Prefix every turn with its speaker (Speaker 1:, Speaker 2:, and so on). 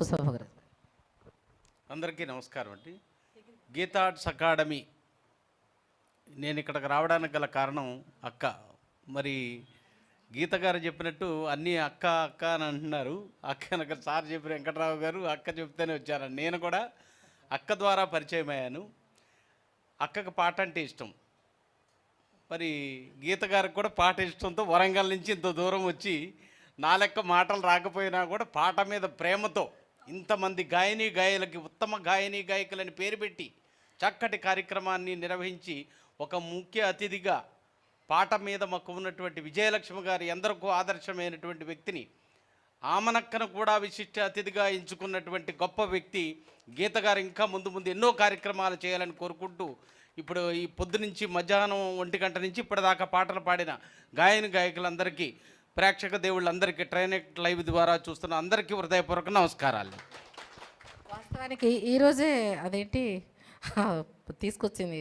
Speaker 1: పుష్పభగరత్.
Speaker 2: అందరికీ నమస్కారం అండి. గీతా ఆర్ట్స్ అకాడమీ నేను ఇక్కడికి రావడానికి గల కారణం అక్క. మరి గీత గారు చెప్పినట్టు అన్నీ అక్క అక్క అని అంటున్నారు. అక్క వెనక సార్ చెప్పిన వెంకటరావు గారు అక్క చెప్తేనే వచ్చారండి. నేను కూడా అక్క ద్వారా పరిచయం అయ్యాను. అక్కకు పాట అంటే ఇష్టం. మరి గీత గారికి కూడా పాట ఇష్టంతో వరంగల్ నుంచి ఇంత దూరం వచ్చి నా లెక్క మాటలు రాకపోయినా కూడా పాట మీద ప్రేమతో ఇంతమంది గాయని గాయలకి ఉత్తమ గాయని గాయకులని పేరు పెట్టి చక్కటి కార్యక్రమాన్ని నిర్వహించి ఒక ముఖ్య అతిథిగా పాట మీద మాకు ఉన్నటువంటి విజయలక్ష్మి గారి ఎందరికో ఆదర్శమైనటువంటి వ్యక్తిని ఆమనక్కను కూడా విశిష్ట అతిథిగా ఎంచుకున్నటువంటి గొప్ప వ్యక్తి గీత గారు. ఇంకా ముందు ముందు ఎన్నో కార్యక్రమాలు చేయాలని కోరుకుంటూ ఇప్పుడు ఈ పొద్దు నుంచి మధ్యాహ్నం 1 గంట నుంచి ఇప్పటిదాకా పాటలు పాడిన గాయని గాయకులందరికీ, ప్రేక్షక దేవుళ్ళందరికీ, ట్రైనెక్ట్ లైవ్ ద్వారా చూస్తున్న అందరికీ హృదయపూర్వక నమస్కారాలు.
Speaker 1: వాస్తవానికి ఈరోజే అదేంటి తీసుకొచ్చింది